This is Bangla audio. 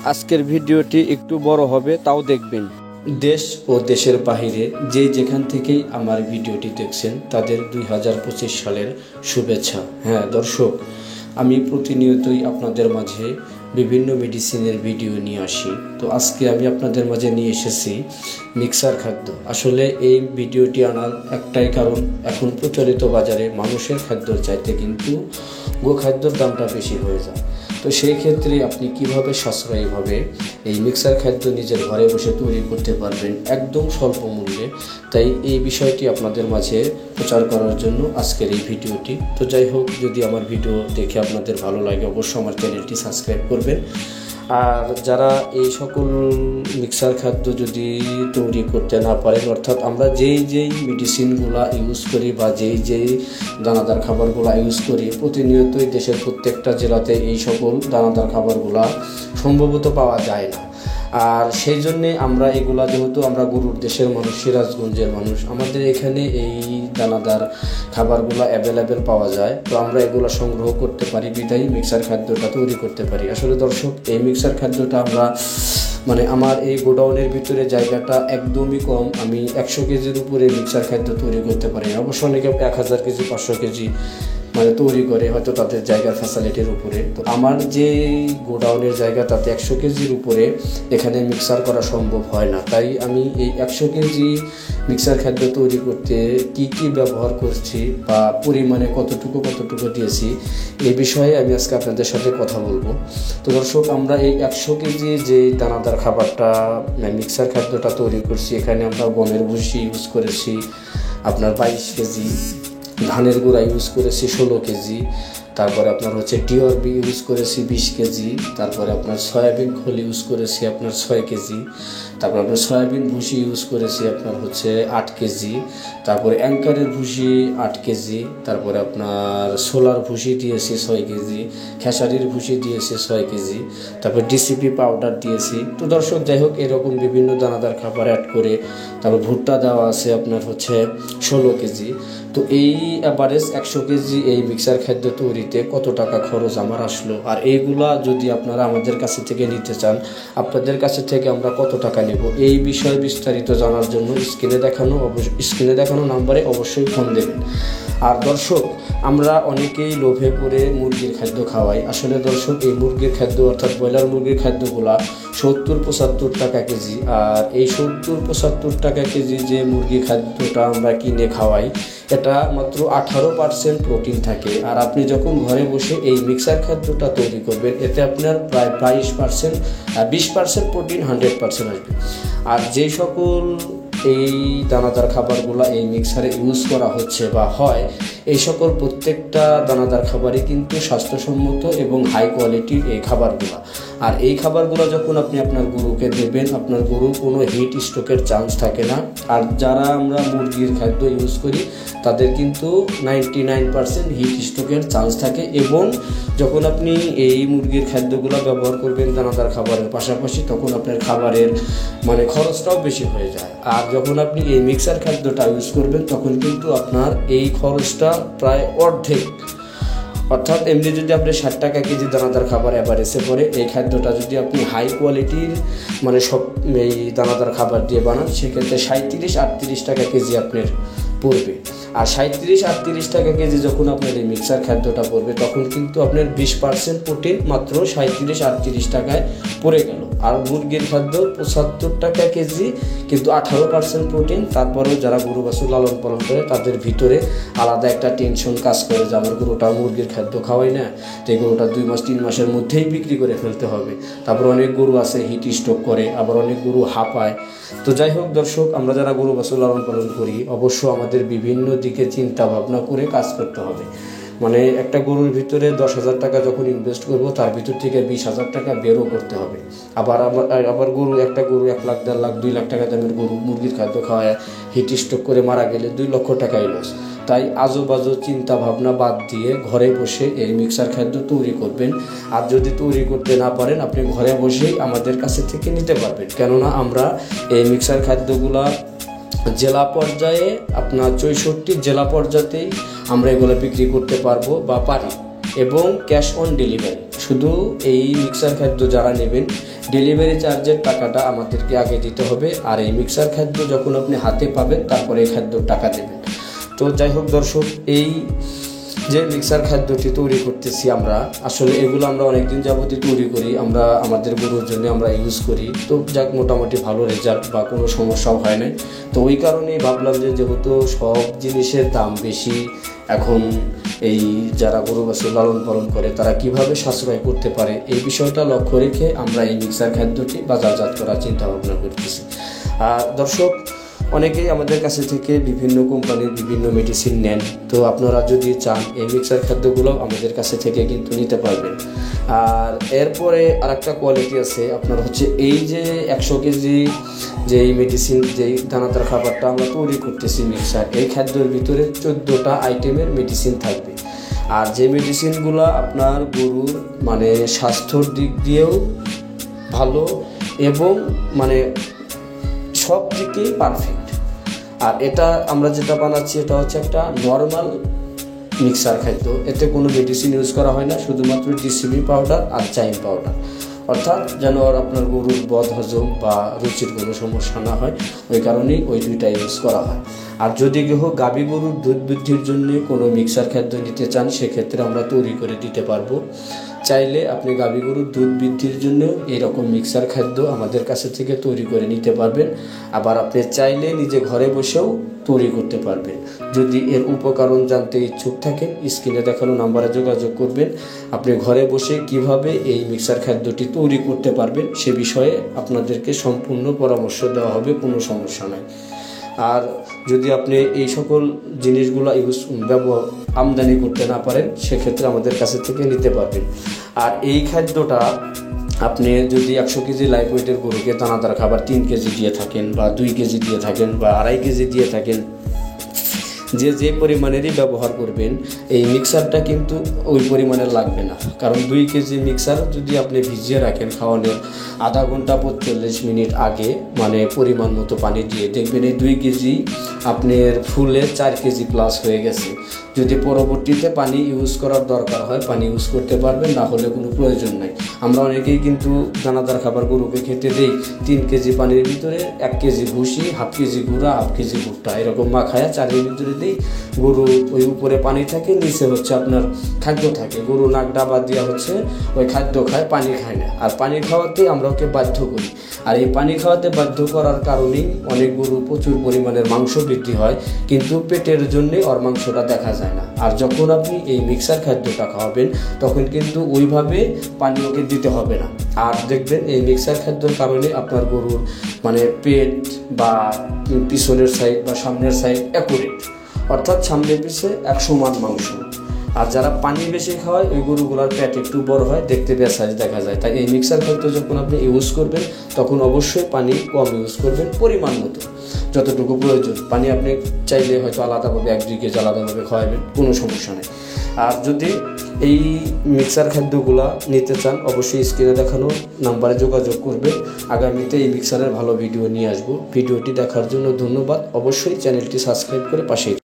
আজকের ভিডিওটি একটু বড় হবে, তাও দেখবেন। দেশ ও দেশের বাহিরে যেখান থেকেই আমার ভিডিওটি দেখছেন তাদের 2025 সালের শুভেচ্ছা। হ্যাঁ দর্শক, আমি প্রতিনিয়তই আপনাদের মাঝে বিভিন্ন মেডিসিনের ভিডিও নিয়ে আসি। তো আজকে আমি আপনাদের মাঝে নিয়ে এসেছি মিক্সার খাদ্য। আসলে এই ভিডিওটি আনার একটাই কারণ, এখন প্রচলিত বাজারে মানুষের খাদ্যর চাইতে কিন্তু গোখাদ্যর দামটা বেশি হয়ে যায়। তো সেই ক্ষেত্রে আপনি কিভাবে সাশ্রয়ীভাবে এই মিক্সার খাদ্য নিজের ঘরে বসে তৈরি করতে পারবেন একদম স্বল্প মূল্যে, তাই এই বিষয়টি আপনাদের মাঝে প্রচার করার জন্য আজকের এই ভিডিওটি। তো যাই হোক, যদি আমার ভিডিও দেখে আপনাদের ভালো লাগে অবশ্যই আমার চ্যানেলটি সাবস্ক্রাইব করবেন। আর যারা এই সকল মিক্সার খাদ্য যদি তৈরি করতে না পারেন, অর্থাৎ আমরা যেই মেডিসিনগুলা ইউজ করি বা যেই দানাদার খাবারগুলা ইউজ করি, প্রতিনিয়তই দেশের প্রত্যেকটা জেলাতে এই সকল দানাদার খাবারগুলা সম্ভবত পাওয়া যায় না। আর সেই জন্যে আমরা এগুলা, যেহেতু আমরা গরুর দেশের মানুষ, সিরাজগঞ্জের মানুষ, আমাদের এখানে এই দানাদার খাবারগুলো অ্যাভেলেবেল পাওয়া যায়। তো আমরা এগুলো সংগ্রহ করতে পারি, বিদায়ী মিক্সার খাদ্যটা তৈরি করতে পারি। আসলে দর্শক, এই মিক্সার খাদ্যটা আমরা আমার এই গোডাউনের ভিতরে জায়গাটা একদমই কম। আমি 100 কেজির উপরে মিক্সার খাদ্য তৈরি করতে পারি। অবশ্য অনেকে 1000 কেজি 500 কেজি তৈরি করে, হয়তো তাদের জায়গার ফ্যাসিলিটির উপরে। তো আমার যে গোডাউনের জায়গা, তাতে 100 কেজির উপরে এখানে মিক্সার করা সম্ভব হয় না। তাই আমি এই 100 কেজি মিক্সার খাদ্য তৈরি করতে কি ব্যবহার করছি বা পরিমাণে কতটুকু দিয়েছি, এই বিষয়ে আমি আজকে আপনাদের সাথে কথা বলবো। তো দর্শক, আমরা এই 100 কেজি যে দানাদার খাবারটা মিক্সার খাদ্যটা তৈরি করছি, এখানে আমরা গমের ভুসি ইউজ করেছি আপনার 22 কেজি, ধানের গুঁড়া ইউজ করেছি 16 কেজি, তারপরে আপনার টিওরবি ইউজ করেছি 20 কেজি, তারপরে আপনার সয়াবিন খোল ইউজ করেছি আপনার 6 কেজি, তারপর আপনার সয়াবিন ভুসি ইউজ করেছি আপনার 8 কেজি, তারপরে অ্যাঙ্কারের ভুসি 8 কেজি, তারপরে আপনার সোলার ভুসি দিয়েছি 6 কেজি, খেসারির ভুসি দিয়েছি 6 কেজি, তারপর ডিসিপি পাউডার দিয়েছি। তো দর্শক, যাই হোক, এরকম বিভিন্ন দানাদার খাবার অ্যাড করে, তারপর ভুট্টা দেওয়া আছে আপনার 16 কেজি। তো এই অ্যাভারেজ 100 কেজি এই মিক্সার খাদ্য তৈরিতে কত টাকা খরচ আমার আসলো, আর এইগুলা যদি আপনারা আমাদের কাছে থেকে নিতে চান, আপনাদের কাছে থেকে আমরা কত টাকা নেব, এই বিষয়ে বিস্তারিত জানার জন্য স্ক্রিনে দেখানো নাম্বারে অবশ্যই ফোন দেবেন। আর দর্শক, আমরা অনেকেই লোভে পড়ে মুরগির খাদ্য খাওয়াই। আসলে দর্শক, এই মুরগির খাদ্য অর্থাৎ ব্রয়লার মুরগির খাদ্যগুলা 70-75 টাকা কেজি। আর এই 70-75 টাকা কেজি যে মুরগি খাদ্যটা আমরা কিনে খাওয়াই, এটা মাত্র 18% প্রোটিন থাকে। আর আপনি যখন ঘরে বসে এই মিক্সার খাদ্যটা তৈরি করবেন, এতে আপনার প্রায় 20% প্রোটিন 100% আসবে। আর যে সকল এই দানাদার খাবারগুলো এই মিক্সারে ইউজ করা হচ্ছে বা হয়, এই সকল প্রত্যেকটা দানাদার খাবারই কিন্তু স্বাস্থ্যসম্মত এবং হাই কোয়ালিটির এই খাবারগুলো। আর এই খাবারগুলো যখন আপনি আপনার গরুকে দেবেন, আপনার গরুর কোনো হিট স্ট্রোকের চান্স থাকে না। আর যারা আমরা মুরগির খাদ্য ইউজ করি, তাদের কিন্তু 99% হিট স্ট্রোকের চান্স থাকে। এবং যখন আপনি এই মুরগির খাদ্যগুলো ব্যবহার করবেন দানাদার খাবারের পাশাপাশি, তখন আপনার খাবারের খরচটাও বেশি হয়ে যায়। আর যখন আপনি এই মিক্সার খাদ্যটা ইউজ করবেন, তখন কিন্তু আপনার এই খরচটা প্রায় অর্ধেক। অর্থাৎ এমনি যদি আপনি 60 টাকা কেজি দানাদার খাবার অ্যাভারেজে পড়ে, এই খাদ্যটা যদি আপনি হাই কোয়ালিটির সব এই দানাদার খাবার দিয়ে বানান, সেক্ষেত্রে 37-38 টাকা কেজি আপনার পড়বে। আর 37-38 টাকা কেজি যখন আপনার এই মিক্সার খাদ্যটা পড়বে, তখন কিন্তু আপনার 20% প্রোটিন মাত্র 37-38 টাকায় পড়ে গেল। আর মুরগির খাদ্য 75 টাকা কেজি, কিন্তু 18% প্রোটিন। তারপরেও যারা গরু বাছুর লালন পালন করে, তাদের ভিতরে আলাদা একটা টেনশন কাজ করে যে আমার গরুটা মুরগির খাদ্য খাওয়াই না, তো এই গরুটা 2 মাস 3 মাসের মধ্যেই বিক্রি করে ফেলতে হবে। তারপর অনেক গরু আছে হিট স্ট্রোক করে, আবার অনেক গরু হাঁপায়। তো যাই হোক দর্শক, আমরা যারা গরু বাছুর লালন পালন করি, অবশ্য আমাদের বিভিন্ন দিকে চিন্তা ভাবনা করে কাজ করতে হবে। একটা গরুর ভিতরে 10,000 টাকা যখন ইনভেস্ট করবো, তার ভিতর থেকে 20,000 টাকা বেরও করতে হবে। আবার একটা গরু 1 লাখ 1.5 লাখ 2 লাখ টাকা দামের গরু মুরগির খাদ্য খাওয়ায় হিট স্ট্রোক করে মারা গেলে 2 লক্ষ টাকাই লস। তাই আজোবাজো চিন্তা ভাবনা বাদ দিয়ে ঘরে বসে এই মিক্সার খাদ্য তৈরি করবেন। আর যদি তৈরি করতে না পারেন, আপনি ঘরে বসেই আমাদের কাছে থেকে নিতে পারবেন। কেননা আমরা এই মিক্সার খাদ্যগুলা জেলা পর্যায়ে, আপনার 64 জেলা পর্যায়েতেই আমরা এগুলো বিক্রি করতে পারবো বা পারি, এবং ক্যাশ অন ডেলিভারি। শুধু এই মিক্সার খাদ্য যারা নেবেন, ডেলিভারি চার্জের টাকাটা আমাদেরকে আগে দিতে হবে, আর এই মিক্সার খাদ্য যখন আপনি হাতে পাবেন তারপরে এই খাদ্যর টাকা দেবেন। তো যাই হোক দর্শক, এই যে মিক্সার খাদ্যটি তৈরি করতেছি আমরা, আসলে এগুলো আমরা অনেকদিন যাবতই তৈরি করি, আমরা আমাদের গরুর জন্য আমরা ইউজ করি। তো যাক, মোটামুটি ভালো রেজাল্ট বা কোনো সমস্যাও হয় না। তো ওই কারণেই ভাবলাম যে যেহেতু সব জিনিসের দাম বেশি, এখন এই যারা গরু বাছুর লালন পালন করে তারা কিভাবে সাশ্রয় করতে পারে এই বিষয়টা লক্ষ্য রেখে আমরা এই মিক্সার খাদ্যটি বাজারজাত করার চিন্তা ভাবনা করতেছি। আর দর্শক, অনেকেই আমাদের কাছে থেকে বিভিন্ন কোম্পানির বিভিন্ন মেডিসিন নেন। তো আপনারা যদি চান এই মিক্সার খাদ্যগুলো আমাদের কাছে থেকে কিন্তু নিতে পারবেন। আর এরপরে আরেকটা কোয়ালিটি আছে আপনার হচ্ছে এই যে 100 কেজি যেই মেডিসিন, যেই দানাদার খাবারটা আমরা তৈরি করতেছি মিক্সার, এই খাদ্যের ভিতরে 14টা আইটেমের মেডিসিন থাকবে। আর যে মেডিসিনগুলো আপনার গরুর মানে স্বাস্থ্যর দিক দিয়েও ভালো এবং মানে সব দিকেই পারফেক্ট। আর এটা আমরা যেটা বানাচ্ছি এটা হচ্ছে একটা নর্মাল মিক্সার খাদ্য, এতে কোনো মেডিসিন ইউজ করা হয় না, শুধুমাত্র ডিসিবি পাউডার আর চাইম পাউডার, অর্থাৎ যেন আর আপনার গরুর বদ হজম বা রুচির কোনো সমস্যা না হয়, ওই কারণেই ওই দুইটা ইউজ করা হয়। আর যদি কেউ গাভী গরুর দুধ বৃদ্ধির জন্য কোনো মিক্সার খাদ্য নিতে চান সেক্ষেত্রে আমরা তৈরি করে দিতে পারবো। চাইলে আপনি গাভী গরুর দুধ বৃদ্ধির জন্য এরকম মিক্সার খাদ্য আমাদের কাছে থেকে তৈরি করে নিতে পারবেন। আবার আপনি চাইলে নিজে ঘরে বসেও তৈরি করতে পারবেন। যদি এর উপকরণ জানতে ইচ্ছুক থাকেন, স্ক্রিনে দেখানো নাম্বারে যোগাযোগ করবেন। আপনি ঘরে বসে কিভাবে এই মিক্সার খাদ্যটি তৈরি করতে পারবেন সে বিষয়ে আপনাদেরকে সম্পূর্ণ পরামর্শ দেওয়া হবে, কোনো সমস্যা নাই। আর যদি আপনি এই সকল জিনিসগুলো আমদানি করতে না পারেন সেক্ষেত্রে আমাদের কাছে থেকে নিতে পারবেন। আর এই খাদ্যটা আপনি যদি 100 কেজি লাইভ ওয়েটের গরুকে দানাদার খাবার 3 কেজি দিয়ে থাকেন বা 2 কেজি দিয়ে থাকেন বা 2.5 কেজি দিয়ে থাকেন, যে পরিমাণেরই ব্যবহার করবেন এই মিক্সারটা কিন্তু ওই পরিমাণের লাগবে না। কারণ 2 কেজি মিক্সার যদি আপনি ভিজিয়ে রাখেন খাওয়ানোর আধা ঘন্টা 45 মিনিট আগে, মানে পরিমাণ মতো পানি দিয়ে, দেখবেন এই 2 কেজি আপনার ফুলে 4 কেজি প্লাস হয়ে গেছে। যদি পরবর্তীতে পানি ইউজ করার দরকার হয় পানি ইউজ করতে পারবেন, না হলে কোনো প্রয়োজন নাই। আমরা অনেকেই কিন্তু দানাদার খাবার গরুকে খেতে দেই 3 কেজি পানির ভিতরে 1 কেজি ভুসি, 1/2 কেজি গুঁড়া, 1/2 কেজি ভুট্টা এরকম মাখায়া চারের ভিতরে দিই। গরু ওই উপরে পানি থাকে, নিচে হচ্ছে আপনার খাদ্য থাকে। গরু নাক ডাবা দিয়া হচ্ছে ওই খাদ্য খায়, পানি খায় না। আর পানি খাওয়াতে আমরা ওকে বাধ্য করি। আর এই পানি খাওয়াতে বাধ্য করার কারণেই অনেক গরু প্রচুর পরিমাণের মাংস বৃদ্ধি হয়, কিন্তু পেটের জন্যে ওর মাংসটা দেখা যায় না। আর যখন আপনি এই মিক্সার খাদ্যটা খাওয়াবেন তখন কিন্তু ওইভাবে পানি ওকে দিতে হবে না। আর দেখবেন এই মিক্সার খাদ্যর কারণে আপনার গরুর মানে পেট বা পিছনের সাইড বা সামনের সাইড অ্যাকুরেট, অর্থাৎ সামনে পিছে 1 সমান মাংস। আর যারা পানি বেশি খাওয়ায় ওই গরুগুলোর পেট একটু বড় হয়, দেখতে বেসাইজ দেখা যায়। তাই এই মিক্সার খাদ্য যখন আপনি ইউজ করবেন তখন অবশ্যই পানি কম ইউজ করবেন, পরিমাণ মতো যতটুকু প্রয়োজন। পানি আপনি চাইলে হয়তো আলাদাভাবে 1-2 কেজি আলাদাভাবে খাওয়াবেন, কোনো সমস্যা নেই। আর যদি এই মিক্সার খাদ্যগুলো নিতে চান অবশ্যই স্ক্রিনে দেখানো নাম্বারে যোগাযোগ করবেন। আগামীতে এই মিক্সারের ভালো ভিডিও নিয়ে আসবো। ভিডিওটি দেখার জন্য ধন্যবাদ। অবশ্যই চ্যানেলটি সাবস্ক্রাইব করে পাশে